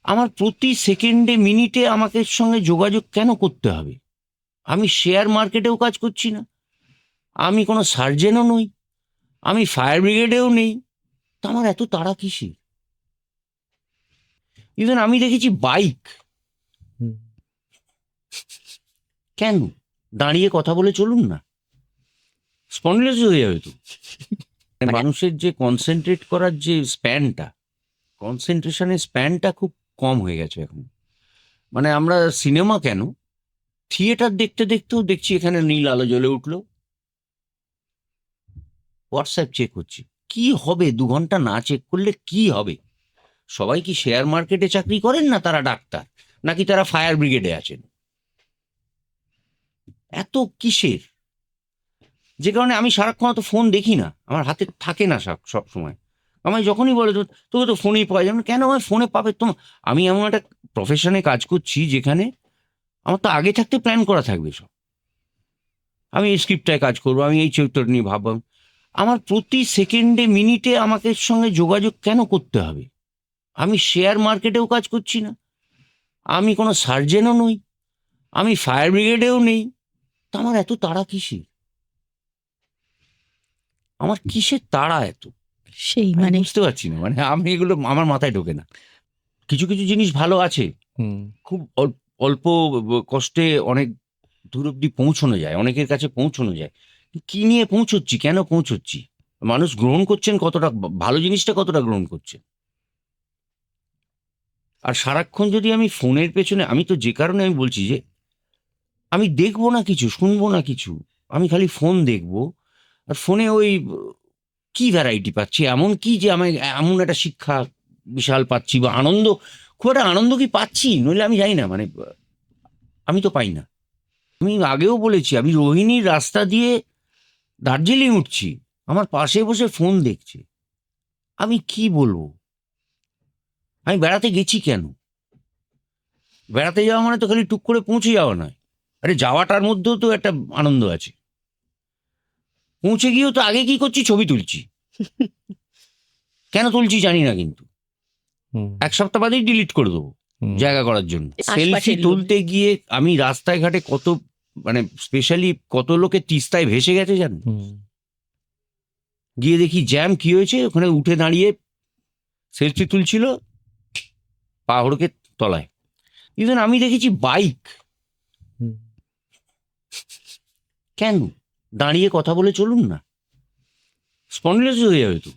আমার প্রতি সেকেন্ডে মিনিটে আমাকে সঙ্গে যোগাযোগ কেন করতে হবে? আমি শেয়ার মার্কেটেও কাজ করছি না, আমি কোনো সার্জেনও নই, আমি ফায়ার ব্রিগেডেও নেই, তা আমার এত তাড়া কিসের? ইভেন আমি দেখেছি বাইক, হুম। কেন দাঁড়িয়ে কথা বলে চলুন না, স্পন্ডিলাইটিস হয়ে যাবে তো। মানুষের যে কনসেন্ট্রেট করার যে স্প্যানটা, কনসেন্ট্রেশনের স্প্যানটা খুব কম হয়ে গেছে এখন। মানে আমরা সিনেমা কেন, থিয়েটার দেখতে দেখতেও দেখছি এখানে নীল আলো জ্বলে উঠলো, হোয়াটসঅ্যাপ চেক হচ্ছে, কি হবে 2 ঘন্টা না চেক করলে কি হবে? সবাই কি শেয়ার মার্কেটে চাকরি করেন, না তারা ডাক্তার, নাকি তারা ফায়ার ব্রিগেডে আছেন? এত কিসের? যে কারণে আমি সারাক্ষণ অত ফোন দেখি না, আমার হাতে থাকে না সব সময়। আমায় যখনই বলে তোকে তো ফোনেই পাওয়া যাবে না, কেন আমার ফোনে পাবে? তোমার আমি এমন একটা প্রফেশনে কাজ করছি যেখানে আমার তো আগে থাকতে প্ল্যান করা থাকবে সব। আমি এই স্ক্রিপ্টটায় কাজ করবো, আমি এই চরিত্র নিয়ে ভাববো। আমার প্রতি সেকেন্ডে মিনিটে আমাকে সঙ্গে যোগাযোগ কেন করতে হবে? আমি শেয়ার মার্কেটেও কাজ করছি না, আমি কোনো সার্জেনও নই, আমি ফায়ার ব্রিগেডেও নেই, তা আমার এত তাড়া কিসের? আমার কিসের তাড়া এত? সেই আমি মানে বুঝতে পারছি না, মানে আমি এগুলো আমার মাথায় ঢোকে না। কিছু কিছু জিনিস ভালো আছে, হুম। খুব অল্প কষ্টে অনেক দূর অব্দি পৌঁছানো যায়, অনেকের কাছে পৌঁছানো যায়। কি নিয়ে পৌঁছচ্ছি, কেন পৌঁছচ্ছি? মানুষ গ্রহণ করছেন কতটা, ভালো জিনিসটা কতটা গ্রহণ করছেন? আর সারাক্ষণ যদি আমি ফোনের পেছনে, আমি তো যে কারণে আমি বলছি যে আমি দেখবো না কিছু, শুনবো না কিছু, আমি খালি ফোন দেখবো। আর ফোনে ওই কি ভ্যারাইটি পাচ্ছি, এমন কি যে আমি এমন একটা শিক্ষা বিশাল পাচ্ছি, বা আনন্দ, খুব একটা আনন্দ কি পাচ্ছি, নইলে আমি জানি না, মানে আমি তো পাই না। আমি আগেও বলেছি, আমি রোহিণীর রাস্তা দিয়ে দার্জিলিং উঠছি, আমার পাশে বসে ফোন দেখছে, আমি কি বলবো? আমি বেড়াতে গেছি কেন? বেড়াতে যাওয়া মানে তো খালি টুক করে পৌঁছে যাওয়া নয়, আরে যাওয়াটার মধ্যেও তো একটা আনন্দ আছে। পৌঁছে গিয়েও তো আগে কি করছি, ছবি তুলছি। কেন তুলছি জানি না, কিন্তু হুম। 1 সপ্তাহ বাদেই ডিলিট করে দেবো হুম। জায়গা করার জন্য। আশপাশের সেলফি লোক। তুলতে গিয়ে আমি রাস্তায় ঘাটে কত, মানে স্পেশালি কত লোকে তিস্তায় ভেসে গেছে জানো, হুম। গিয়ে দেখি জ্যাম, কি হয়েছে, ওখানে উঠে দাঁড়িয়ে সেলফি তুলছিল পাহাড়কে তলায়। ইভেন আমি দেখেছি বাইক, হুম। কেন দাঁড়িয়ে কথা বলে চলুন না, স্পন্ডিলাইটিস হয়ে যাবে তো।